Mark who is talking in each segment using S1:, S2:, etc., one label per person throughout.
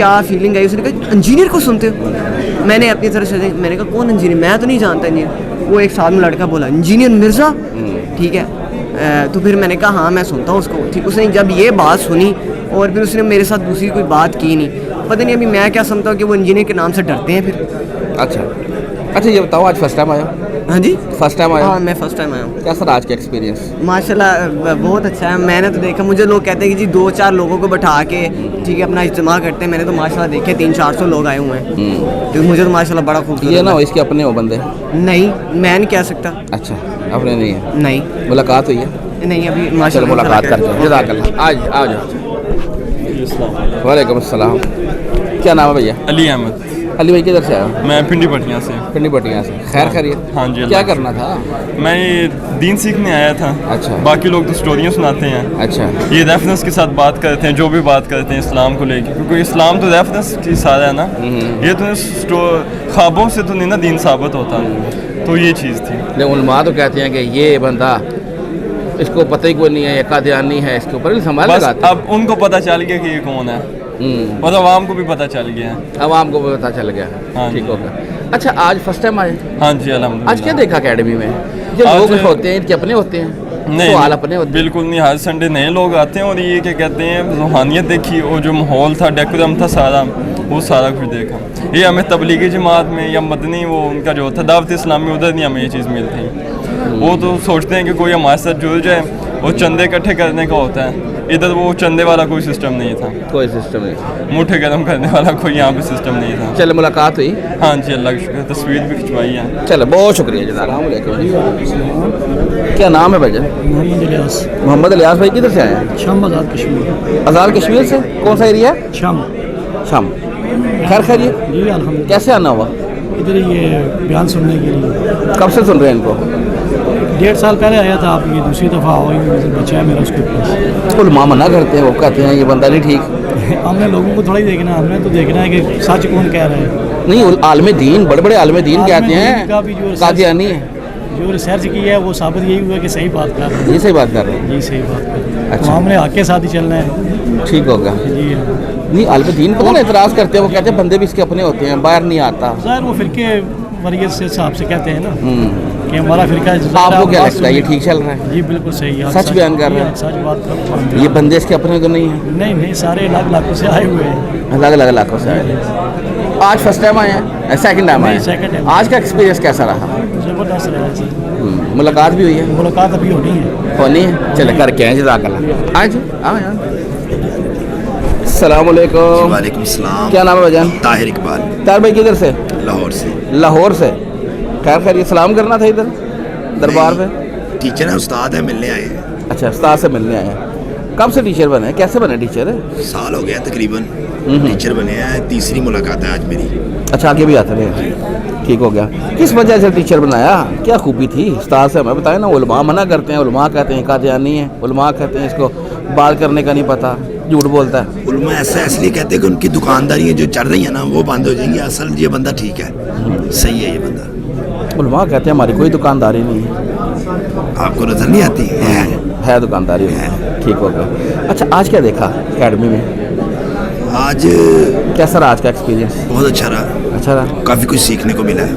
S1: کیا فیلنگ آئی. اس نے کہا انجینئر کو سنتے ہو. میں نے اپنی طرف سے میں نے کہا کون انجینئر, میں تو نہیں جانتا انجینئر. وہ ایک ساتھ میں لڑکا بولا انجینئر مرزا, ٹھیک ہے. تو پھر میں نے کہا ہاں میں سنتا ہوں اس کو, ٹھیک. اس نے جب یہ بات سنی اور پھر اس نے میرے ساتھ دوسری کوئی بات کی نہیں. پتہ نہیں ابھی میں کیا سمجھتا ہوں کہ وہ انجینئر کے نام سے ڈرتے ہیں پھر.
S2: اچھا یہ بتاؤ آج فرسٹ ٹائم آیا؟
S1: ہاں جی
S2: فرسٹ ٹائم آیا.
S1: ہاں میں فرسٹ ٹائم آیا ہوں.
S2: کیا سر آج کا ایکسپیرینس؟
S1: ماشاء اللہ بہت اچھا ہے. میں نے تو دیکھا, مجھے لوگ کہتے ہیں کہ جی 2-4 لوگوں کو بٹھا کے ٹھیک ہے اپنا اجتماع کرتے ہیں. میں نے تو ماشاء اللہ دیکھے 300-400 لوگ آئے ہوئے ہیں. تو مجھے تو ماشاء اللہ بڑا خوبصورت.
S2: یہ نہ ہو اس کے اپنے ہو بندے؟
S1: نہیں میں نہیں کہہ سکتا.
S2: اچھا اپنے نہیں ہے؟
S1: نہیں.
S2: ملاقات ہوئی ہے؟
S1: نہیں ابھی ماشاء اللہ
S2: ملاقات کرتے ہیں. جزاک اللہ. آج آ جاؤ. وعلیکم السلام. کیا نام ہے بھیا؟
S3: علی احمد.
S2: علی بھائی کدھر سے آیا؟
S3: میں پنڈی پٹیاں سے.
S2: پنڈی پٹیاں سے. خیر خیریت؟
S3: ہاں جی.
S2: کیا کرنا تھا؟
S3: میں یہ دین سیکھنے آیا تھا.
S2: اچھا.
S3: باقی لوگ تو اسٹوریاں سناتے ہیں.
S2: اچھا.
S3: یہ ریفرنس کے ساتھ بات کرتے ہیں, جو بھی بات کرتے ہیں اسلام کو لے کے, کیونکہ اسلام تو ریفرنس کی سارا ہے نا. یہ تو خوابوں سے تو نہیں نا دین ثابت ہوتا. تو یہ چیز تھی.
S2: لیکن علماء تو کہتے ہیں کہ یہ بندہ اس کو پتہ ہی کوئی نہیں ہے, یہ قادیانی ہے, اس کے اوپر سنبھال لگاتے ہیں.
S3: اب ان کو پتہ چل گیا کہ یہ کون ہے, اور عوام کو بھی پتہ چل گیا ہے.
S2: عوام کو بھی پتہ چل گیا. ٹھیک ہوگا. اچھا آج فرسٹ ٹائم آئے؟
S3: ہاں جی الحمدللہ.
S2: آج کیا دیکھا اکیڈمی میں؟ جو لوگ ہوتے ہیں ان کے اپنے ہوتے ہیں؟
S3: نہیں
S2: سوال اپنے ہوتے ہیں؟
S3: بالکل نہیں. ہر سنڈے نئے لوگ آتے ہیں, اور یہ کیا کہتے ہیں روحانیت دیکھی, اور جو ماحول تھا ڈیکورم تھا سارا, وہ سارا کچھ دیکھا. یہ ہمیں تبلیغی جماعت میں یا مدنی وہ ان کا جو تھا دعوت اسلامی, ادھر نہیں ہمیں یہ چیز ملتی. وہ تو سوچتے ہیں کہ کوئی ہمارے ساتھ جڑ جائے, وہ چندے اکٹھے کرنے کا ہوتا ہے. ادھر وہ چندے والا کوئی سسٹم نہیں تھا.
S2: کوئی سسٹم نہیں.
S3: موٹھے گرم کرنے والا کوئی یہاں پہ سسٹم نہیں تھا.
S2: چلے ملاقات ہوئی؟
S3: ہاں جی اللہ کا شکر. تصویر بھی کھنچوائی ہے.
S2: چلو بہت شکریہ جزاک اللہ. کیا نام ہے بھائی جان؟
S4: محمد الیاس.
S2: محمد الیاس بھائی کدھر سے آئے ہیں؟
S4: شام آزاد کشمیر.
S2: آزاد کشمیر سے. کون سا ایریا ہے؟
S4: شام.
S2: شام. خیر خیریت؟
S4: جی الحمدللہ.
S2: کیسے آنا ہوا؟
S4: ادھر یہ بیان سننے کے لیے.
S2: کب سے سن رہے ہیں ان کو؟
S4: 1.5 سال پہلے آیا تھا. آپ یہ دوسری دفعہ ہوئی, بچہ ہے میرا اس کے پاس.
S2: علماء منع کرتے ہیں, وہ کہتے ہیں یہ بندہ نہیں ٹھیک.
S4: ہم نے لوگوں کو تھوڑا ہی دیکھنا, ہم نے تو دیکھنا ہے کہ سچ کون کہہ رہے ہیں.
S2: نہیں عالم دین, بڑے بڑے عالم دین کہتے ہیں قادیانی ہے.
S4: جو ریسرچ کی ہے وہ ثابت یہی ہوا کہ صحیح بات کر رہے ہیں.
S2: یہ صحیح بات کر رہے ہیں.
S4: جی صحیح بات کر رہے ہیں.
S2: اچھا.
S4: ہم نے حق کے ساتھ ہی چلنا ہے.
S2: ٹھیک ہوگا.
S4: جی
S2: نہیں عالم دین پتہ نا اعتراض کرتے ہیں, وہ کہتے ہیں بندے بھی اس کے اپنے ہوتے ہیں, باہر نہیں آتا.
S4: ظاہر وہ فرقے وریت سے حساب سے کہتے ہیں نا کہ ہمارا فرقہ.
S2: آپ کو کیا لگتا ہے یہ ٹھیک چل رہا ہے؟
S4: جی بالکل صحیح ہے.
S2: سچ بیان کر رہے ہیں.
S4: سچ بات کر رہے ہیں.
S2: یہ بندے اس کے اپنے تو نہیں ہیں؟
S4: نہیں سارے الگ علاقوں سے آئے ہوئے ہیں.
S2: الگ الگ علاقوں سے آئے. آج فرسٹ ٹائم آئے ہیں؟ سیکنڈ ٹائم آئے ہیں. آج کا ایکسپیرینس کیسا رہا؟
S4: زبردست رہا ہے سر.
S2: ملاقات بھی ہوئی ہے؟
S4: ملاقات ابھی ہونی ہے.
S2: ہونی ہے. چلے کر کے ہیں. جزاک اللہ. آج السلام علیکم.
S5: وعلیکم السلام.
S2: کیا نام ہے بھجان؟
S5: طاہر اقبال.
S2: طاہر بھائی کدھر سے؟
S5: لاہور سے.
S2: لاہور سے. خیر خیر یہ سلام کرنا تھا ادھر دربار پہ؟
S5: ٹیچر ہیں, استاد ہیں, ملنے آئے ہیں.
S2: اچھا استاد سے ملنے آئے ہیں. کب سے ٹیچر بنے ہیں؟ کیسے بنے ٹیچر؟
S5: سال ہو گیا تقریباً ٹیچر بنے ہیں. تیسری ملاقات ہے آج میری.
S2: اچھا آگے بھی آتے رہے. ٹھیک ہو گیا. کس وجہ سے ٹیچر بنایا؟ کیا خوبی تھی استاد سے ہمیں بتائیں نا. علماء منع کرتے ہیں, علماء کہتے ہیں قادیانی ہے, علماء کہتے ہیں اس کو بات کرنے کا نہیں پتہ, جھوٹ بولتا ہے.
S5: علماء ایسا اس لیے کہتے ہیں کہ ان کی دکانداریاں جو چل رہی ہیں نا وہ بند ہو جائیں گی. اصل یہ بندہ ٹھیک ہے, صحیح ہے یہ بندہ.
S2: علماء کہتے ہیں ہماری کوئی دکانداری نہیں ہے.
S5: آپ کو نظر نہیں آتی
S2: ہے دکانداری ہے. ٹھیک ہو گیا. اچھا آج کیا دیکھا اکیڈمی میں؟
S5: آج
S2: کیسا رہا آج کا ایکسپیرینس؟
S5: بہت اچھا رہا.
S2: اچھا رہا.
S5: کافی کچھ سیکھنے کو ملا ہے.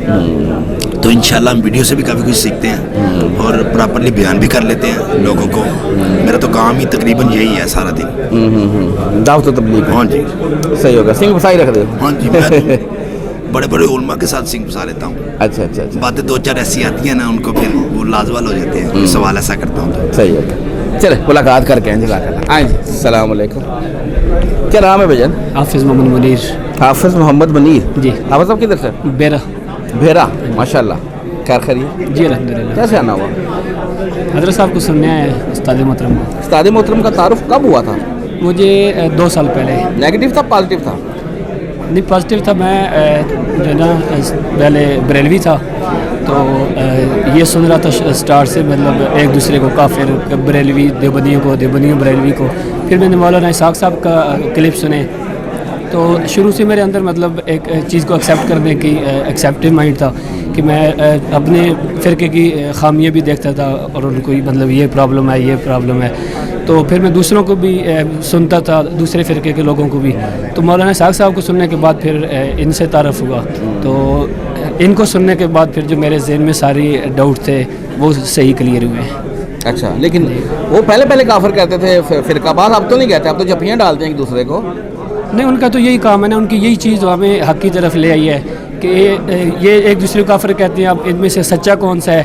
S5: تو انشاءاللہ ہم ویڈیو سے بھی کافی کچھ سیکھتے ہیں اور پراپرلی بیان بھی کر لیتے ہیں لوگوں کو. میرا تو کام ہی تقریباً یہی ہے سارا دن.
S2: دعوت و تبلیغ.
S5: ہاں جی
S2: صحیح ہوگا. سنگھ بسائی رکھ دے.
S5: ہاں جی میں بڑے بڑے علماء کے ساتھ سنگھ پسا لیتا ہوں.
S2: اچھا اچھا اچھا.
S5: باتیں 2-4 ایسی آتی ہیں نا ان کو پھر وہ لازوال ہو جاتے ہیں. سوال ایسا کرتا ہوں تو
S2: صحیح ہوگا. چلے ملاقات کر کے ہیں. جزاک اللہ. آئیں جی. السلام علیکم. کیا نام ہے بھجن؟
S4: حافظ محمد منیر.
S2: حافظ محمد منیر.
S4: جی.
S2: حافظ صاحب کدھر سے؟
S4: بیرا.
S2: بھیرا. ماشاء اللہ. خیر خیریت؟
S4: جی الحمدللہ.
S2: کیسے آنا ہوا؟
S4: حضرت صاحب کو سننے آئے ہیں. استاد محترم.
S2: استاد محترم کا تعارف کب ہوا تھا؟
S4: مجھے 2 سال پہلے.
S2: نیگیٹو تھا پازیٹیو تھا؟
S4: نہیں پازیٹیو تھا. میں جو ہے نا پہلے بریلوی تھا تو یہ سن رہا تھا اسٹارٹ سے, مطلب ایک دوسرے کو کافر, بریلوی دیوبندیوں کو, دیوبندیوں بریلوی کو. پھر میں نے مولانا اسحاق صاحب کا کلپ سنے تو شروع سے میرے اندر مطلب ایک چیز کو ایکسیپٹ کرنے کی ایکسیپٹیو مائنڈ تھا کہ میں اپنے فرقے کی خامیاں بھی دیکھتا تھا اور ان کو مطلب یہ پرابلم ہے یہ پرابلم ہے. تو پھر میں دوسروں کو بھی سنتا تھا, دوسرے فرقے کے لوگوں کو بھی. تو مولانا اسحاق صاحب کو سننے کے بعد پھر ان سے تعارف ہوا. تو ان کو سننے کے بعد پھر جو میرے ذہن میں ساری ڈاؤٹ تھے وہ صحیح کلیئر ہوئے.
S2: اچھا, لیکن وہ پہلے کافر کہتے تھے فرقہ باز, اب تو نہیں کہتے, اب تو جپیاں ڈالتے ہیں ایک دوسرے کو.
S4: نہیں, ان کا تو یہی کام ہے نا, ان کی یہی چیز ہمیں حق کی طرف لے آئی ہے کہ یہ ایک دوسرے کو کافر کہتے ہیں. اب ان میں سے سچا کون سا ہے,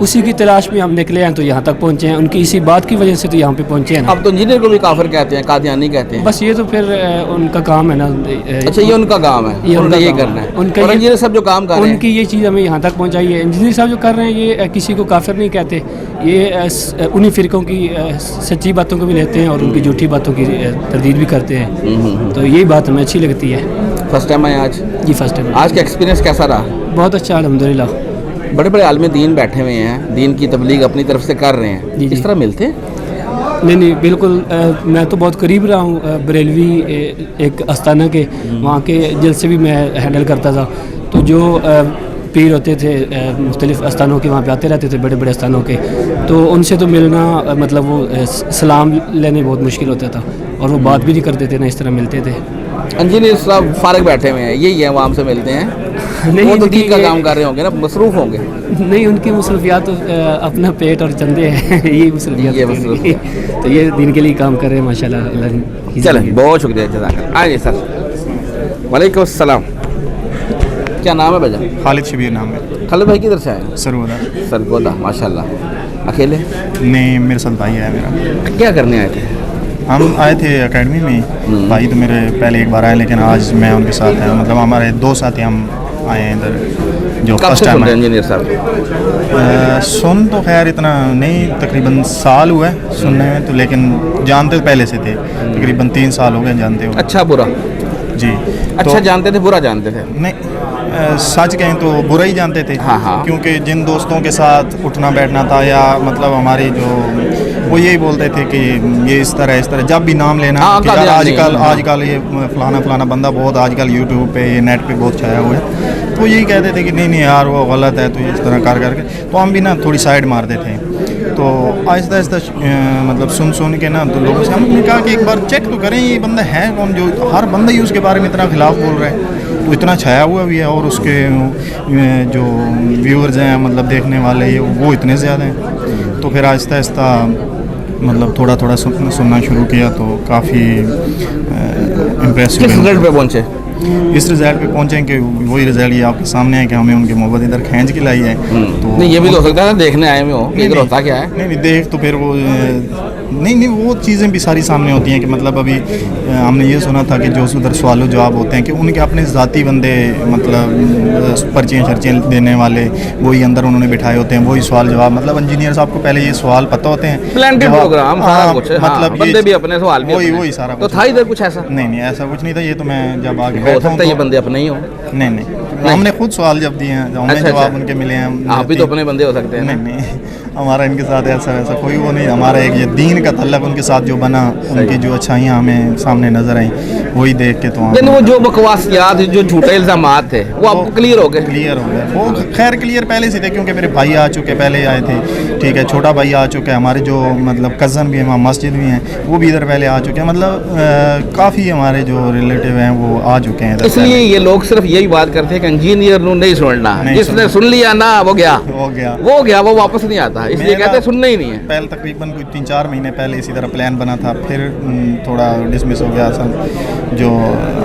S4: اسی کی تلاش میں ہم نکلے ہیں تو یہاں تک پہنچے ہیں. ان کی اسی بات کی وجہ سے تو یہاں پہ پہنچے ہیں.
S2: اب تو انجینئر کو بھی کافر کہتے ہیں, قادیانی کہتے ہیں.
S4: بس یہ تو پھر ان کا کام ہے نا.
S2: اچھا, یہ ان کا کام ہے, انہوں نے یہ کرنا ہے. اور انجینئر صاحب جو کام کر رہے ہیں,
S4: ان کی یہ چیز ہمیں یہاں تک پہنچائی ہے. انجینئر صاحب جو کر رہے ہیں یہ کسی کو کافر نہیں کہتے, یہ انہی فرقوں کی سچی باتوں کو بھی لیتے ہیں اور ان کی جھوٹی باتوں کی تردید بھی کرتے ہیں. تو یہی بات ہمیں اچھی لگتی ہے.
S2: فرسٹ ٹائم آئے آج؟
S4: جی فرسٹ ٹائم.
S2: آج کا ایکسپیرینس کیسا رہا؟
S4: بہت اچھا الحمدللہ.
S2: بڑے عالم دین بیٹھے ہوئے ہیں, دین کی تبلیغ اپنی طرف سے کر رہے ہیں,
S4: جی.
S2: اس طرح ملتے ہیں؟
S4: نہیں بالکل. میں تو بہت قریب رہا ہوں بریلوی ایک استانہ کے, وہاں کے جلسے بھی میں ہینڈل کرتا تھا. تو جو پیر ہوتے تھے مختلف استانوں کے, وہاں پہ آتے رہتے تھے بڑے استانوں کے, تو ان سے تو ملنا مطلب وہ سلام لینے بہت مشکل ہوتا تھا اور وہ بات بھی نہیں کرتے تھے, نہ اس طرح ملتے تھے.
S2: انجینئر صاحب فارغ بیٹھے ہوئے ہیں, یہی ہے عوام سے ملتے ہیں. وہ تو دین کا کام کر رہے ہوں گے نا, مصروف ہوں گے.
S4: نہیں, ان کی مصروفیات اپنا پیٹ اور چندے ہیں, یہی مصروفیات. تو یہ دین کے لیے کام کر رہے ہیں ماشاء اللہ.
S2: چلیں, بہت شکریہ, جزاک اللہ. آئیے سر. وعلیکم السلام. کیا نام ہے بھائی؟
S6: خالد شبیر نام ہے.
S2: خالد بھائی کدھر سے آئے؟
S6: سرگودا.
S2: ماشاء اللہ. اکیلے؟
S6: نہیں, میرے ساتھ بھائی ہے میرا.
S2: کیا کرنے آئے تھے؟
S6: ہم آئے تھے اکیڈمی میں. بھائی تو میرے پہلے ایک بار آئے, لیکن آج میں ان کے ساتھ ہیں. مطلب ہمارے 2 ساتھی ہم آئے ہیں ادھر جو فرسٹ ٹائم.
S2: انجینئر صاحب
S6: سن تو خیر اتنا نہیں, تقریباً سال ہوا ہے سننے میں تو, لیکن جانتے پہلے سے تھے. تقریباً 3 سال ہو گئے جانتے ہو.
S2: اچھا برا؟
S6: جی.
S2: اچھا جانتے تھے, برا جانتے تھے؟
S6: نہیں, سچ کہیں تو برا ہی جانتے تھے. کیونکہ جن دوستوں کے ساتھ اٹھنا بیٹھنا تھا, یا مطلب ہماری جو وہ یہی بولتے تھے کہ یہ اس طرح جب بھی نام لینا کہ آج کل یہ فلانا بندہ بہت آج کل یوٹیوب پہ, یہ نیٹ پہ بہت چھایا ہوا ہے, تو یہی کہتے تھے کہ نہیں یار وہ غلط ہے, تو یہ اس طرح کر کے تو ہم بھی نا تھوڑی سائڈ مارتے تھے. تو آہستہ مطلب سن کے نا تو لوگوں سے ہم نے کہا کہ ایک بار چیک تو کریں یہ بندہ ہے کون, جو ہر بندہ ہی اس کے بارے میں اتنا خلاف بول رہا ہے, تو اتنا چھایا ہوا بھی ہے, اور اس کے جو ویورز ہیں مطلب دیکھنے والے وہ اتنے زیادہ ہیں. تو پھر آہستہ مطلب تھوڑا سننا شروع کیا, تو کافی امپریسو.
S2: کس رزلٹ پہ پہنچے؟
S6: اس رزلٹ پہ پہنچیں کہ وہی رزلٹ یہ آپ کے سامنے ہے کہ ہمیں ان کی محبت ادھر کھینچ کے لائی ہے. تو
S2: نہیں, یہ بھی ہو سکتا ہے نا دیکھنے آئے ہوئے ہو, ادھر ہوتا کیا ہے.
S6: نہیں دیکھ تو پھر وہ نہیں وہ چیزیں بھی ساری سامنے ہوتی ہیں کہ مطلب ابھی ہم نے یہ سنا تھا کہ جو ادھر سوال و جواب ہوتے ہیں کہ ان کے اپنے ذاتی بندے مطلب پرچیاں دینے والے وہی اندر انہوں نے بٹھائے ہوتے ہیں, وہی سوال جواب. مطلب انجینئر صاحب کو پہلے یہ سوال پتہ ہوتے ہیں,
S2: پلانٹڈ پروگرام سارا کچھ,
S6: مطلب
S2: بندے بھی اپنے سوال بھی
S6: وہی سارا.
S2: تو تھا ادھر کچھ ایسا؟
S6: نہیں ایسا کچھ نہیں تھا. یہ تو میں جب آگے
S2: ہو سکتا ہے یہ بندے اپنے ہی ہوں.
S6: نہیں ہم نے خود سوال جب دیے ہیں, ہمیں جواب ان کے ملے ہیں.
S2: آپ بھی تو اپنے بندے ہو سکتے ہیں.
S6: نہیں ہمارا ان کے ساتھ ایسا ویسا کوئی وہ نہیں. ہمارا ایک یہ دین کا تعلق ان کے ساتھ جو بنا, ان کی جو اچھائیاں ہمیں سامنے نظر آئیں وہی دیکھ کے تو
S2: وہ جو بکواسیات جو جھوٹے الزامات تھے وہ آپ کو کلیئر ہو گئے.
S6: وہ خیر کلیئر پہلے سے تھے, کیونکہ میرے بھائی آ چکے, پہلے آئے تھے. ٹھیک ہے, چھوٹا بھائی آ چکا ہے, ہمارے جو مطلب کزن بھی ہیں وہاں مسجد بھی ہیں وہ بھی ادھر پہلے آ چکے ہیں. مطلب کافی ہمارے جو ریلیٹیو ہیں وہ آ چکے ہیں.
S2: اس لیے یہ لوگ صرف یہی بات کرتے ہیں کہ انجینئر نو نہیں سننا, جس نے سن لیا نا وہ گیا, وہ واپس نہیں آتا, اس لیے کہتے ہیں سننا ہی نہیں ہے.
S6: پہلے تقریباً کوئی 3-4 مہینے پہلے اسی طرح پلان بنا تھا, پھر تھوڑا ڈسمس ہو گیا اصل. جو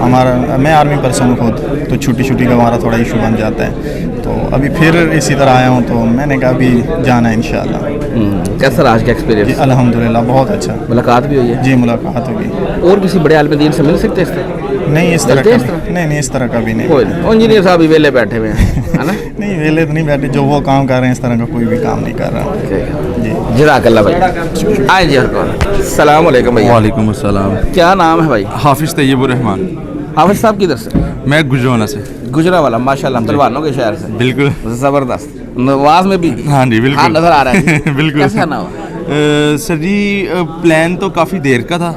S6: ہمارا میں آرمی پرسن ہوں خود, تو چھٹی کا ہمارا تھوڑا ایشو بن جاتا ہے. تو ابھی پھر اسی طرح آیا ہوں, تو میں نے کہا ابھی جانا ہے انشاءاللہ.
S2: کیسا رہا آج کا ایکسپیرینس؟
S6: الحمدللہ بہت اچھا.
S2: ملاقات بھی ہوئی ہے؟
S6: جی ملاقات ہوگی.
S2: اور کسی بڑے عالم دین سے مل سکتے اس طرح؟
S6: نہیں اس طرح نہیں اس طرح کا بھی نہیں.
S2: انجینئر صاحب ہی ویلے بیٹھے ہوئے ہیں نا؟
S6: نہیں ویلے تو نہیں بیٹھے, جو وہ کام کر رہے ہیں اس طرح کا کوئی بھی کام نہیں کر رہا.
S2: جی جزاک اللہ بھائی. آئے جی السلام علیکم بھائی.
S7: وعلیکم السلام.
S2: کیا نام ہے بھائی؟
S7: حافظ طیب الرحمان.
S2: حافظ صاحب کدھر سے؟
S7: میں گجراوالا سے.
S2: گجراوالا, ماشاءاللہ پہلوانوں کے شہر سے.
S7: بالکل
S2: زبردست. نواز میں بھی
S7: ہاں جی بالکل
S2: نظر آ رہا ہے.
S7: بالکل.
S2: کیسا نا ہوا
S7: سر جی, پلان تو کافی دیر کا تھا,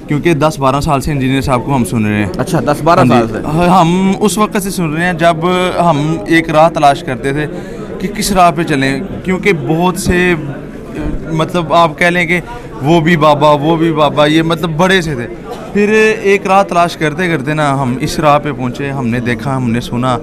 S7: کیونکہ 10-12 سال سے انجینئر صاحب کو ہم سن رہے ہیں.
S2: اچھا 10-12 سال سے
S7: ہم اس وقت سے سن رہے ہیں جب ہم ایک راہ تلاش کرتے تھے کہ کس راہ پہ چلیں, کیونکہ بہت سے مطلب آپ کہہ لیں کہ وہ بھی بابا یہ مطلب بڑے سے تھے. پھر ایک رات تلاش کرتے کرتے نا ہم اس راہ پہ پہنچے, ہم نے دیکھا, ہم نے سنا,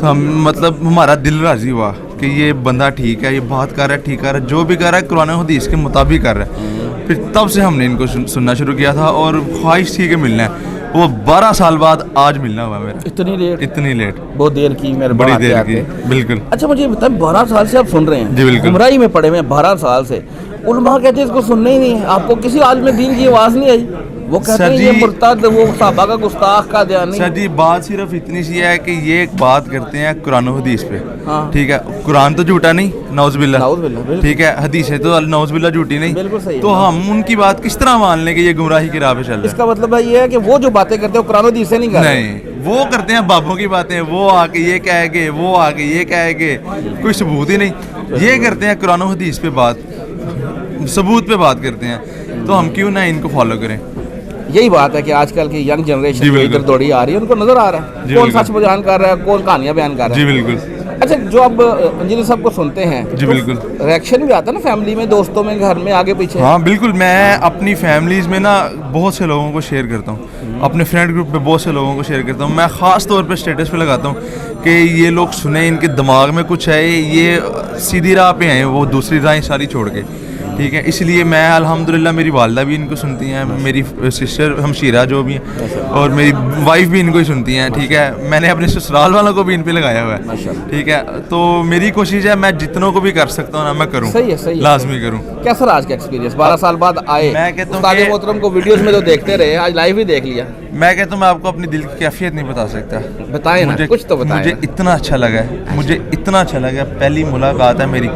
S7: ہم مطلب ہمارا دل راضی ہوا کہ یہ بندہ ٹھیک ہے, یہ بات کر رہا ہے, ٹھیک کر رہا ہے, جو بھی کر رہا ہے قرآن و حدیث کے مطابق کر رہا ہے. پھر تب سے ہم نے ان کو سننا شروع کیا تھا اور خواہش تھی کہ ملنا ہے. وہ 12 سال بعد آج ملنا ہوا میرا. اتنی لیٹ
S2: بہت دیر کی, میرے
S7: بڑی دیر کی, بالکل.
S2: اچھا مجھے بتائیں 12 سال سے آپ سن رہے ہیں؟
S7: جی بالکل.
S2: گمراہی میں پڑے ہوئے 12 سال سے. علماء کہتے ہیں اس کو سننا ہی نہیں ہے. آپ کو کسی عالم دین کی آواز نہیں آئی؟ وہ کہتے ہیں یہ مرتد, وہ صحابہ کا گستاخ کا دیانی.
S7: سر جی بات صرف اتنی سی ہے کہ یہ ایک بات کرتے ہیں قرآن و حدیث پہ, ٹھیک ہے. قرآن تو جھوٹا نہیں, نعوذ باللہ, ٹھیک ہے. حدیثیں تو نعوذ باللہ جھوٹی نہیں, تو ہم ان کی بات کس طرح مان لیں کہ یہ گمراہی کی راہ پہ چل رہا ہے؟
S2: اس کا مطلب یہ ہے کہ وہ جو باتیں کرتے ہیں قرآن و حدیث سے نہیں کرتے.
S7: نہیں, وہ کرتے ہیں بابوں کی باتیں, وہ آ کے یہ کہے گے, وہ آ کے یہ کہے گے, کوئی ثبوت ہی نہیں. یہ کرتے ہیں قرآن و حدیث پہ بات, ثبوت پہ بات کرتے ہیں. تو ہم کیوں نہ ان کو فالو کریں؟
S2: یہی بات ہے کہ آج کل کی ینگ جنریشن ادھر دوڑی آ رہی ہے, ان کو نظر آ رہا ہے کون سچ بیان کر رہا ہے, کون کہانیاں بیان کر رہا ہے.
S7: جی بالکل.
S2: اچھا جو اب انجینئر صاحب کو سنتے ہیں,
S7: جی بالکل,
S2: ریئیکشن بھی آتا ہے نا فیملی میں, دوستوں میں, گھر میں, آگے پیچھے؟
S7: ہاں بالکل. میں اپنی فیملیز میں نا بہت سے لوگوں کو شیئر کرتا ہوں, اپنے فرینڈ گروپ پہ بہت سے لوگوں کو شیئر کرتا ہوں. میں خاص طور پہ اسٹیٹس پہ لگاتا ہوں کہ یہ لوگ سنیں, ان کے دماغ میں کچھ ہے, یہ سیدھی راہ پہ ہیں, وہ دوسری راہیں ساری چھوڑ کے, ٹھیک ہے. اس لیے میں الحمدللہ میری والدہ بھی ان کو سنتی ہیں, میری سسٹر ہمشیرہ جو بھی ہیں, اور میری وائف بھی ان کو ہی سنتی ہیں, ٹھیک ہے. میں نے اپنے سسرال والوں کو بھی ان پہ لگایا ہوا ہے, ٹھیک ہے. تو میری کوشش ہے میں جتنوں کو بھی کر سکتا ہوں نا میں کروں, لازمی کروں.
S2: کیسا رہا آج کا ایکسپیرینس؟ 12 سال بعد آئے,
S7: میں کہتا ہوں
S2: استاد محترم کو ویڈیوز میں تو دیکھتے رہے, آج لائیو ہی دیکھ لیا.
S7: میں کہتا ہوں میں آپ کو اپنی دل کی کیفیت نہیں بتا سکتا.
S2: بتائیں نا, کچھ تو بتائیں.
S7: مجھے اتنا اچھا لگا ہے, مجھے اتنا اچھا لگا. پہلی ملاقات ہے میری,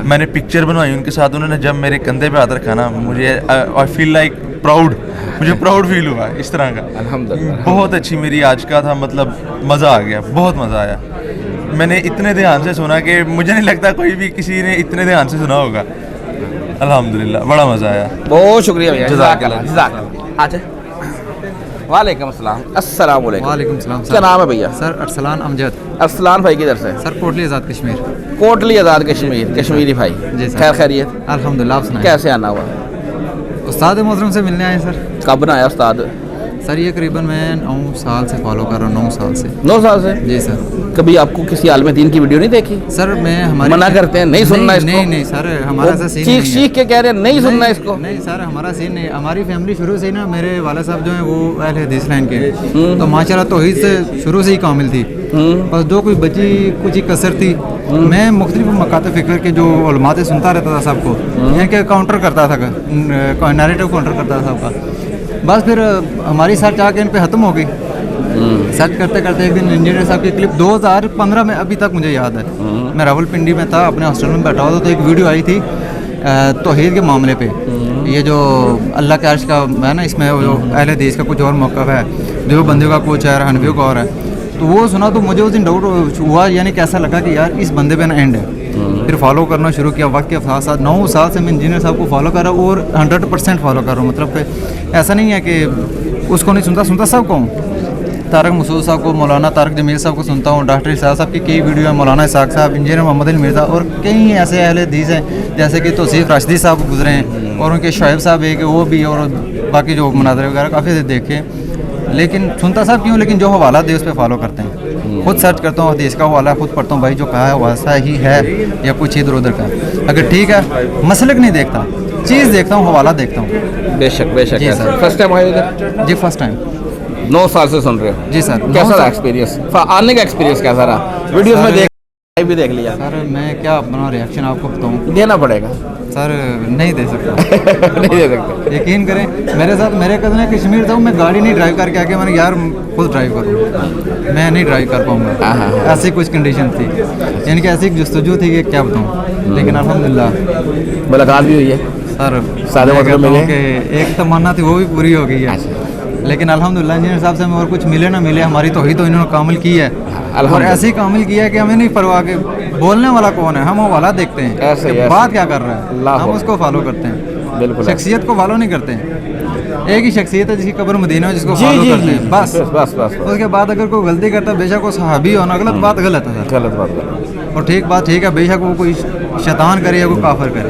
S7: میں نے پکچر بنوائی ان کے ساتھ, انہوں نے جب میرے کندھے پہ ہاتھ رکھا نا, مجھے آئی فیل لائک پراؤڈ, مجھے پراؤڈ فیل ہوا اس طرح کا.
S2: الحمدللہ.
S7: بہت اچھی میری آج کا تھا, مطلب مزہ آ گیا, بہت مزہ آیا. میں نے اتنے دھیان سے سنا کہ مجھے نہیں لگتا کوئی بھی کسی نے اتنے دھیان سے سنا ہوگا. الحمدللہ بڑا مزہ آیا.
S2: بہت شکریہ بھیا, جزاک اللہ, جزاک اللہ. اچھا وعلیکم السلام. السلام علیکم.
S8: وعلیکم السلام.
S2: کیا نام ہے بھیا؟
S8: سر ارسلان امجد.
S2: ارسلان بھائی کدھر سے؟
S8: سر کوٹلی آزاد کشمیر.
S2: کوٹلی آزاد کشمیر, کشمیری بھائی.
S8: جی سر.
S2: خیر خیریت؟
S8: الحمدللہ. آپ سنائیں.
S2: کیسے آنا ہوا؟
S8: استاد محترم سے ملنے آئے سر.
S2: کب بنایا استاد؟
S8: سر یہ قریباً میں 9 سال سے فالو کر رہا ہوں. 9 سال سے.
S2: 9 سال سے؟
S8: جی سر.
S2: کبھی آپ کو کسی عالم دین کی ویڈیو نہیں دیکھی؟
S8: سر میں ہمارے
S2: منع کرتے ہیں نہیں سننا اس کو.
S8: نہیں سر, ہمارا ایسا سین
S2: چیخ چیخ کے کہہ رہے ہیں نہیں سننا اس کو.
S8: نہیں سر, ہمارا سین نہیں. ہماری فیملی شروع سے ہی نا, میرے والد صاحب جو ہیں وہ اہل حدیث لائن کے, تو ماشاءاللہ توحید سے شروع سے ہی کامل تھی. بس جو کوئی بچی کچھ ہی کثر تھی, میں مختلف مکاتب فکر کے جو علماء سے سنتا رہتا تھا سب کو, یعنی کہ کاؤنٹر کرتا تھا, نیریٹو کاؤنٹر کرتا تھا سب کا. بس پھر ہماری سرچ آ کے ان پہ ختم ہو گئی. سرچ کرتے کرتے ایک دن انجینئر صاحب کی کلپ 2015 میں ابھی تک مجھے یاد ہے, میں راول پنڈی میں تھا, اپنے ہاسٹل میں بیٹھا ہوا تھا, تو ایک ویڈیو آئی تھی توحید کے معاملے پہ. یہ جو اللہ کے عرش کا ہے نا, اس میں جو اہل حدیث کا کچھ اور موقف ہے, جو بندیوں کا کچھ ہے, حنفیوں کا اور ہے. تو وہ سنا تو مجھے اس دن ڈاؤٹ ہوا, یعنی کیسا لگا کہ یار اس بندے پہ نا اینڈ ہے. پھر فالو کرنا شروع کیا وقت کے ساتھ ساتھ. 9 سال سے میں انجینئر صاحب کو فالو کر رہا ہوں, اور 100% فالو کر رہا ہوں. مطلب کہ ایسا نہیں ہے کہ اس کو نہیں سنتا سب کو. طارق مسعود صاحب کو, مولانا طارق جمیل صاحب کو سنتا ہوں, ڈاکٹر اسحاق صاحب کی کئی ویڈیو ہیں, مولانا اسحاق صاحب, انجینئر محمد علی مرزا, اور کئی ایسے اہل حدیث ہیں جیسے کہ توصیف راشدی صاحب گزرے ہیں, اور ان کے شعیب صاحب ایک وہ بھی, اور باقی جو مناظرے وغیرہ کافی سے دیکھے. لیکن سنتا صاحب کیوں, لیکن جو حوالہ دے اس پہ فالو کرتے ہیں. خود سرچ کرتا ہوں, حدیث کا حوالہ خود پڑھتا ہوں, بھائی جو کہا ہے ویسا ہی ہے یا کچھ ادھر ادھر کا. اگر ٹھیک ہے, مسلک نہیں دیکھتا, چیز دیکھتا ہوں, حوالہ دیکھتا ہوں.
S2: بے شک بے شک.
S8: جی سر.
S2: فرسٹ ٹائم آئے ادھر؟
S8: جی فرسٹ ٹائم.
S2: 9 سال سے سن رہے ہو؟
S8: جی سر.
S2: کیسا رہا ایکسپیرینس, آنے کا ایکسپیرینس کیسا رہا؟ ویڈیوز میں بھی دیکھ لیا.
S8: سر میں کیا اپنا ریئیکشن آپ کو بتاؤں,
S2: دینا پڑے گا.
S8: سر نہیں دے سکتا.
S2: نہیں دے سکتے.
S8: یقین کریں, میرے ساتھ میرے کزن ہے کشمیر تھا, میں گاڑی نہیں ڈرائیو کر کے آ کے میں نے یار خود ڈرائیو کروں, میں نہیں ڈرائیو کر پاؤں گا. ایسی کچھ کنڈیشن تھی, یعنی کہ ایسی جستجو تھی کہ کیا بتاؤں. لیکن الحمدللہ
S2: ملاقات بھی ہوئی ہے
S8: سر.
S2: سارے مطلب
S8: کہ ایک تمنا تھی وہ بھی پوری ہو گئی ہے. لیکن الحمدللہ انجینئر صاحب سے ہمیں اور کچھ ملے نہ ملے, ہماری توحید تو انہوں نے کامل کی ہے, اور ایسے ہی کامل کیا ہے کہ ہمیں نہیں پرواہ کہ بولنے والا کون ہے, ہم حوالہ دیکھتے ہیں کہ بات کیا کر رہا ہے, ہم اس کو فالو کرتے ہیں. بالکل. شخصیت کو فالو نہیں کرتے ہیں. ایک ہی شخصیت ہے جس کی قبر مدینہ ہے, جس کو فالو کرتے ہیں بس. اس کے بعد اگر کوئی غلطی کرتا ہے, بے شک وہ صحابی ہونا, غلط بات غلط ہے, غلط بات. اور ٹھیک بات ٹھیک ہے, بے شک وہ کوئی شیطان کرے یا کوئی کافر کرے.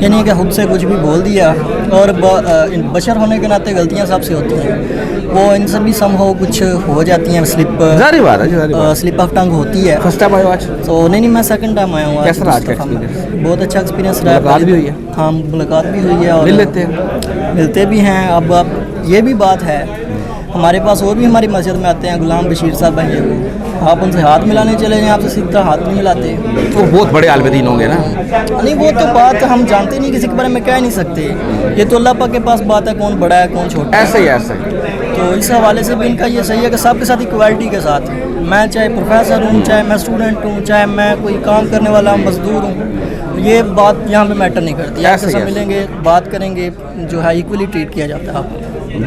S9: یعنی کہ خود سے کچھ بھی بول دیا. اور بشر ہونے کے ناطے غلطیاں سب سے ہوتی ہیں, وہ ان سے بھی سم ہو کچھ ہو جاتی ہیں, سلپ آف ٹنگ ہوتی ہے.
S2: فرسٹ ٹائم آئے ہو آج؟
S9: تو نہیں میں سیکنڈ ٹائم آیا ہوں.
S2: کیسا رہا آج کا ایکسپیرینس؟
S9: بہت اچھا ایکسپیرینس رہا.
S2: ملاقات بھی ہوئی ہے؟
S9: ہاں ملاقات بھی ہوئی ہے, اور
S2: مل لیتے ہیں؟
S9: ملتے بھی ہیں. اب یہ بھی بات ہے, ہمارے پاس اور بھی ہماری مسجد میں آتے ہیں, غلام بشیر صاحب ہیں یہ, آپ ان سے ہاتھ ملانے چلے جائیں, آپ سے سیدھی طرح ہاتھ نہیں ملاتے.
S2: وہ بہت بڑے عالم دین ہوں گے نا.
S9: نہیں وہ تو بات ہم جانتے نہیں, کسی کے بارے میں کہہ نہیں سکتے, یہ تو اللہ پاک کے پاس بات ہے کون بڑا ہے کون چھوٹا ہے.
S2: ایسا ہی ایسا ہی.
S9: تو اس حوالے سے بھی ان کا یہ صحیح ہے کہ سب کے ساتھ ایکوالٹی کے ساتھ, میں چاہے پروفیسر ہوں, چاہے میں اسٹوڈنٹ ہوں, چاہے میں کوئی کام کرنے والا مزدور ہوں, یہ بات یہاں پہ میٹر نہیں کرتی. آپ سے ملیں گے, بات کریں گے, جو ہے ایکولی ٹریٹ کیا جاتا ہے آپ کو.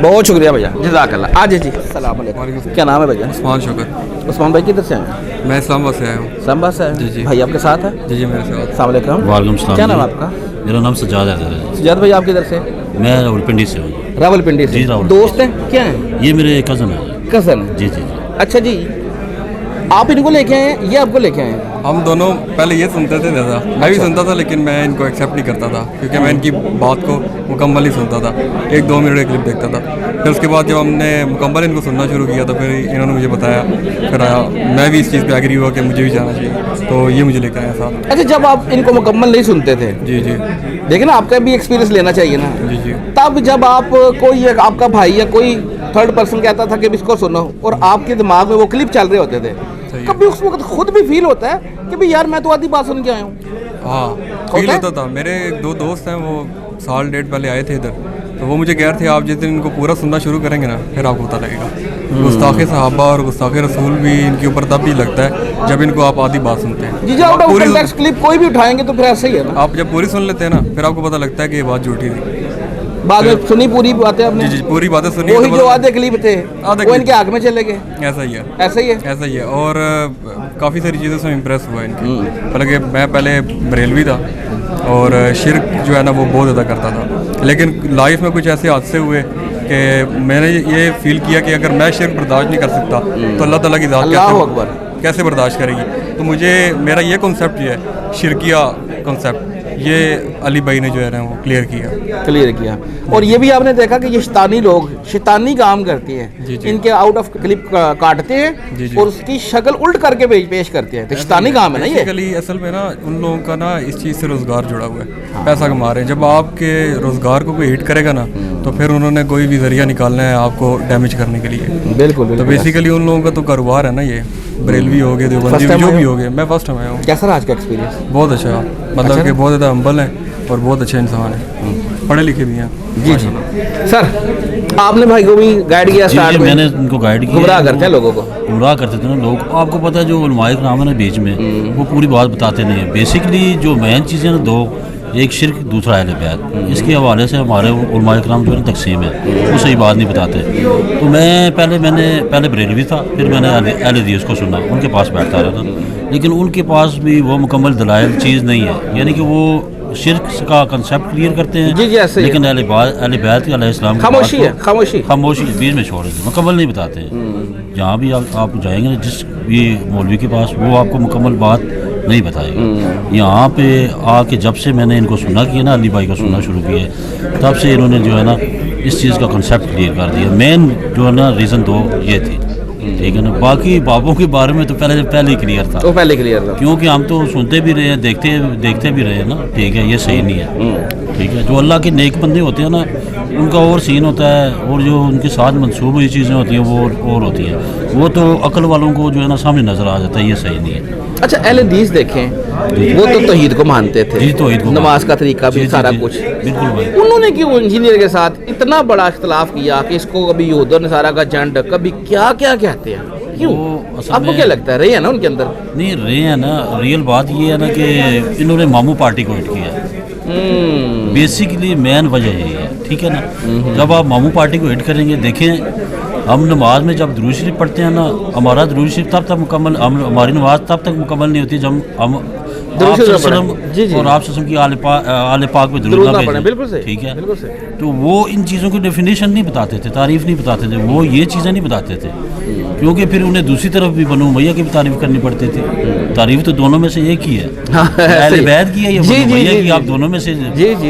S2: بہت شکریہ بھیا, جزاک اللہ. آج جی السلام علیکم, کیا نام ہے بھیا؟
S10: عثمان شکر.
S2: عثمان بھائی کدھر سے ہیں؟
S10: میں اسلام آباد سے آیا ہوں.
S2: اسلام آباد سے؟
S10: جی جی.
S2: بھائی آپ کے ساتھ ہے؟
S10: جی جی میرے ساتھ.
S2: السلام علیکم.
S11: وعلیکم السلام.
S2: کیا نام ہے آپ کا؟
S11: میرا نام سجاد ہے.
S2: سجاد بھائی آپ کدھر سے؟
S11: میں راولپنڈی سے ہوں.
S2: راولپنڈی سے؟
S11: جی راول.
S2: دوست ہیں کیا ہیں؟
S11: یہ میرے کزن ہیں.
S2: کزن؟
S11: جی جی جی.
S2: اچھا جی, آپ ان کو لے کے آئے ہیں, یہ آپ کو لے کے آئے ہیں؟
S10: ہم دونوں پہلے یہ سنتے تھے زیادہ, میں بھی سنتا تھا لیکن میں ان کو ایکسیپٹ نہیں کرتا تھا, کیونکہ میں ان کی بات کو مکمل ہی سنتا تھا, 1-2 منٹ کا کلپ دیکھتا تھا. پھر اس کے بعد جب ہم نے مکمل ان کو سننا شروع کیا تو پھر انہوں نے مجھے بتایا, پھر میں بھی اس چیز پہ ایگری ہوا کہ مجھے بھی جانا چاہیے, تو یہ مجھے لے کے آیا ساتھ.
S2: اچھا, جب آپ ان کو مکمل نہیں سنتے تھے,
S10: جی جی,
S2: دیکھیں نا آپ کا بھی ایکسپیرینس لینا چاہیے نا.
S10: جی جی.
S2: تب جب آپ کوئی آپ کا بھائی یا کوئی تھرڈ پرسن کہتا تھا کہ اس کو سنو, اور آپ کے دماغ میں وہ کلپ چل رہے ہوتے تھے, کبھی اس وقت خود بھی فیل ہوتا ہے کہ بھئی یار میں تو آدھی بات سن کے آیا ہوں؟
S10: ہاں فیل ہوتا تھا. میرے 2 دوست ہیں, وہ سال ڈیڑھ پہلے آئے تھے ادھر, تو وہ مجھے کہہ رہے تھے آپ جس دن ان کو پورا سننا شروع کریں گے نا پھر آپ کو پتہ لگے گا. گستاخ صحابہ اور گستاخ رسول بھی ان کے اوپر تب بھی لگتا ہے جب ان کو آپ آدھی بات سنتے ہیں.
S2: جی, جب پوری کلپ کوئی بھی اٹھائیں گے تو پھر ایسا ہی ہے نا,
S10: آپ جب پوری سن لیتے ہیں نا پھر آپ کو پتہ لگتا ہے کہ یہ بات جھوٹی تھی.
S2: بعد میں سنی پوری باتیں آپ نے؟
S10: جی جی, پوری باتیں سنی,
S2: وہی جو آدھے کلپ تھے وہ ان کے آگ میں چلے گئے.
S10: ایسا ہی ہے,
S2: ایسا ہی ہے,
S10: ایسا ہی ہے. اور کافی ساری چیزوں سے امپریس ہوا ان کی. حالانکہ میں پہلے بریلوی تھا اور شرک جو ہے نا وہ بہت زیادہ کرتا تھا, لیکن لائف میں کچھ ایسے حادثے ہوئے کہ میں نے یہ فیل کیا کہ اگر میں شرک برداشت نہیں کر سکتا تو اللہ تعالیٰ کی ذات کیسے برداشت کرے گی. تو مجھے میرا یہ کنسیپٹ یہ ہے, شرکیہ کنسیپٹ, یہ علی بھائی نے جو ہے نا وہ کلیئر کیا.
S2: اور یہ بھی آپ نے دیکھا کہ یہ شیطانی لوگ شیطانی کام کرتے ہیں, ان کے آؤٹ آف کلپ کاٹتے ہیں اور اس کی شکل الٹ کر کے پیش کرتے ہیں, تو شیطانی کام ہے نا یہ.
S10: اصل میں نا ان لوگوں کا نا اس چیز سے روزگار جڑا ہوا ہے, پیسہ کما رہے ہیں. جب آپ کے روزگار کو کوئی ہٹ کرے گا نا تو پھر انہوں نے کوئی بھی ذریعہ نکالنا ہے آپ کو ڈیمیج کرنے کے لیے.
S2: بالکل.
S10: تو بیسیکلی ان لوگوں کا تو کاروبار ہے نا یہ, بریلوی ہو گئے, دیوبندی جو بھی ہو گئے. میں فرسٹ ٹائم آیا ہوں.
S2: کیسا رہا آج کا ایکسپیرینس؟
S10: بہت اچھا, مطلب کہ بہت زیادہ ہمبل ہیں اور بہت اچھے انسان ہیں, پڑھے لکھے بھی ہیں.
S2: جی جی. سر آپ نے بھائی کو بھی گائیڈ کیا؟
S11: جی میں نے ان کو گائیڈ کیا.
S2: گمراہ کرتے ہیں لوگوں کو,
S11: گمراہ کرتے تھے نا لوگ. آپ کو پتہ ہے جو علماء کرام ہے نا بیچ میں, وہ پوری بات بتاتے نہیں ہیں. بیسکلی جو مین چیزیں نا دو, ایک شرک دوسرا اہل بیت, اس کے حوالے سے ہمارے علماء کرام جو ہے نا تقسیم ہے, وہ صحیح بات نہیں بتاتے. تو میں پہلے بریلوی تھا, پھر میں نے اہل حدیث کو سنا, ان کے پاس بیٹھتا رہا تھا, لیکن ان کے پاس بھی وہ مکمل دلائل چیز نہیں ہے. یعنی کہ وہ شرک کا کنسیپٹ کلیئر کرتے ہیں, لیکن اہل بیت علیہ السلام خاموشی بیچ میں چھوڑ دیتے, مکمل نہیں بتاتے ہیں. جہاں بھی آپ جائیں گے جس بھی مولوی کے پاس, وہ آپ کو مکمل بات نہیں بتائے گا. یہاں پہ آ کے جب سے میں نے ان کو سنا کیا نا, علی بھائی کا سننا شروع کیا, تب سے انہوں نے جو ہے نا اس چیز کا کنسیپٹ کلیئر کر دیا. مین جو ہے نا ریزن 2 یہ تھی, ٹھیک ہے نا. باقی بابوں کے بارے میں تو پہلے ہی کلیئر تھا, کیونکہ ہم تو سنتے بھی رہے ہیں, دیکھتے بھی رہے ہیں نا, ٹھیک ہے. یہ صحیح نہیں ہے, ٹھیک ہے. جو اللہ کے نیک بندے ہوتے ہیں نا, ان کا اور سین ہوتا ہے, اور جو ان کے ساتھ منسوب ہوئی چیزیں ہوتی ہیں وہ اور ہوتی ہیں. وہ تو عقل والوں کو جو ہے نا سامنے نظر آ جاتا ہے, یہ صحیح نہیں ہے.
S2: اچھا, اہل حدیث دیکھیں, وہ تو توحید کو مانتے تھے, نماز کا طریقہ بھی سارا کچھ.
S11: بالکل بھائی.
S2: انہوں نے کیوں انجینئر کے ساتھ اتنا بڑا اختلاف کیا کہ اس کو کبھی یہود و نصارہ کا جھنڈ, کبھی کیا کہتے ہیں, کیوں؟ آپ کو کیا لگتا ہے, رہے ہیں نا ان کے اندر؟
S11: نہیں رہے ہیں نا. ریئل بات یہ ہے نا کہ انہوں نے ماموں پارٹی کو ہٹ کیا, بیسیکلی مین وجہ یہی ہے, ٹھیک ہے نا. جب آپ ماموں پارٹی کو ہٹ کریں گے, دیکھیں ہم نماز میں جب درود شریف پڑھتے ہیں نا, ہمارا درود شریف تب تک مکمل, ہماری نماز تب تک مکمل نہیں ہوتی جب ہم
S2: درود
S11: آپ
S2: شریف
S11: وسلم
S2: پڑھیں۔ جی جی
S11: اور آپ وسلم کی آل پاک پہ
S2: درود
S11: درود
S2: نہ
S11: نہ
S2: پڑھیں،
S11: بھیجیں،
S2: بالکل صحیح،
S11: ٹھیک ہے،
S2: بالکل صحیح۔
S11: تو وہ ان چیزوں کی ڈیفینیشن نہیں بتاتے تھے، تعریف نہیں بتاتے تھے، وہ یہ چیزیں نہیں بتاتے تھے، کیونکہ پھر انہیں دوسری طرف بھی بنو امیہ کی بھی تعریف کرنی پڑتی تھی۔ تعریف تو دونوں میں سے ایک ہی ہے، اہل بیت کی ہے یا بنو امیہ کی، آپ دونوں میں سے۔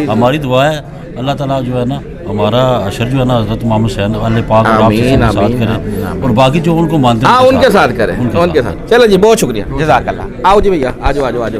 S11: ہماری دعا ہے اللہ تعالیٰ جو ہے نا ہمارا اشر جو ہے نا حضرت امام حسین اہل پاک اور آپ کے ساتھ کرے، اور باقی جو ان کو مانتے ہیں
S2: ان کے ساتھ کریں، ان کے ساتھ۔ چلو جی، بہت شکریہ، جزاک اللہ۔ آؤ جی بھیا، آجو آجو آجو۔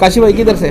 S2: کاشی بھائی کدھر سے؟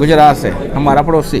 S2: گجرات سے، ہمارا پڑوسی۔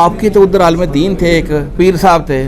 S2: آپ کی تو ادھر عالم دین تھے، ایک پیر صاحب تھے،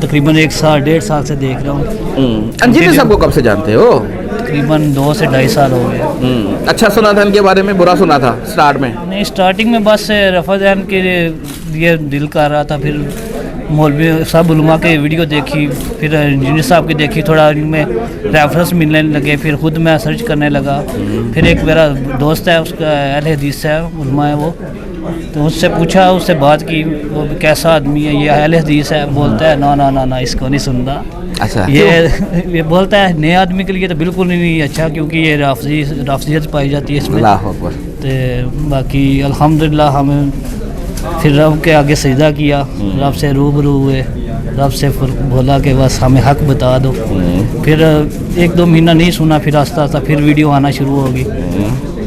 S9: تقریباً 1 سال 1.5 سال سے دیکھ رہا ہوں،
S2: انجینئر صاحب کو کب سے جانتے ہو؟
S9: تقریباً 2 سے 2.5 سال ہو گئے۔
S2: اچھا سنا تھا ان کے بارے میں، برا سنا تھا سٹارٹ میں؟
S9: نہیں، سٹارٹنگ میں بس رفع دین کے لیے دل کر رہا تھا، پھر مولوی صاحب علماء کے ویڈیو دیکھی، پھر انجینئر صاحب کی دیکھی، تھوڑا ان میں ریفرنس ملنے لگے، پھر خود میں سرچ کرنے لگا، پھر ایک میرا دوست ہے، اس کا اہل حدیث ہے، علماء ہے وہ، تو اس سے پوچھا، اس سے بات کی، وہ کیسا آدمی ہے، یہ اہل حدیث ہے، بولتا ہے نا نا نا نا اس کو نہیں سنتا،
S2: اچھا
S9: یہ بولتا ہے نئے آدمی کے لیے تو بالکل نہیں اچھا، کیونکہ یہ رافضیت پائی جاتی ہے اس میں۔
S2: اللہ اکبر۔
S9: تو باقی الحمدللہ ہمیں پھر رب کے آگے سجدہ کیا، رب سے روبرو ہوئے، رب سے بولا کہ بس ہمیں حق بتا دو، پھر 1-2 مہینہ نہیں سنا، پھر آہستہ آہستہ پھر ویڈیو آنا شروع ہوگی،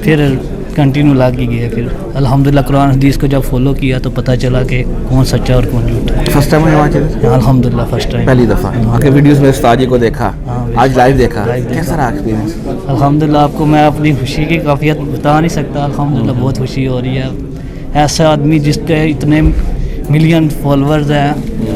S9: پھر کنٹینیو لا کے گیا، پھر الحمدللہ قرآن حدیث کو جب فالو کیا تو پتہ چلا کہ کون سچا اور کون جھوٹا۔
S2: فرسٹ ٹائم وہاں چلے؟
S9: الحمدللہ فرسٹ ٹائم،
S2: پہلی دفعہ وہاں کے ویڈیوز میں استاد جی کو دیکھا، آج لائیو دیکھا، کیسا رہا ایکسپیرینس؟
S9: الحمدللہ آپ کو میں اپنی خوشی کی کیفیت بتا نہیں سکتا، الحمدللہ بہت خوشی ہو رہی ہے۔ ایسا آدمی جس کے اتنے ملین فالورز ہیں،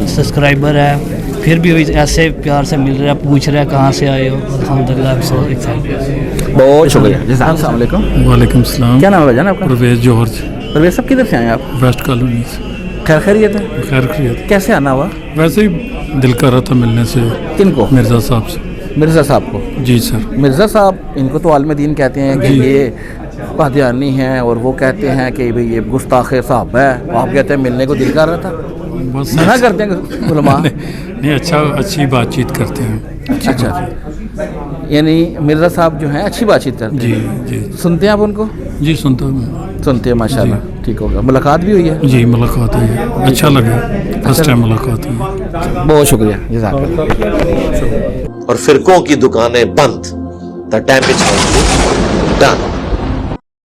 S9: سبسکرائبر ہیں، پھر بھی ایسے پیار سے مل رہا ہے، پوچھ رہا ہے کہاں سے آئے ہو، الحمدللہ سو ایکسائٹیڈ۔
S2: بہت شکریہ، السلام علیکم۔
S12: وعلیکم السلام۔
S2: کیا نام ہے جان آپ کا؟
S12: پرویز جوہر۔
S2: پرویز صاحب کدھر سے آئے آپ؟
S12: ویسٹ کالونی سے۔
S2: خیر خیریت ہے؟
S12: خیر خیریت۔
S2: کیسے آنا ہوا؟
S12: ویسے ہی دل کر رہا تھا ملنے سے۔
S2: کن کو؟
S12: مرزا صاحب سے۔
S2: مرزا صاحب کو؟
S12: جی سر۔
S2: مرزا صاحب، ان کو تو عالم دین کہتے ہیں کہ یہ قادیانی ہیں، اور وہ کہتے ہیں کہ بھئی یہ گستاخ صاحب ہے، آپ کہتے ہیں ملنے کو دل کر رہا تھا،
S12: بس
S2: منع کرتے ہیں علماء؟
S12: نہیں، اچھی بات چیت کرتے ہیں۔
S2: اچھا، یعنی مرزا صاحب جو ہیں اچھی بات چیت کرتے ہیں؟
S12: جی۔
S2: سنتے ہیں آپ ان کو؟
S12: جی سنتا ہوں۔
S2: سنتے ہیں، ماشاء اللہ، ٹھیک ہوگا۔ ملاقات بھی ہوئی ہے؟
S12: جی ملاقات ہوئی ہے، اچھا لگا، فرسٹ ٹائم ملاقات ہوئی۔
S2: بہت شکریہ، جزاک اللہ۔
S13: اور فرقوں کی دکانیں بند، دا ڈیمیج ڈن۔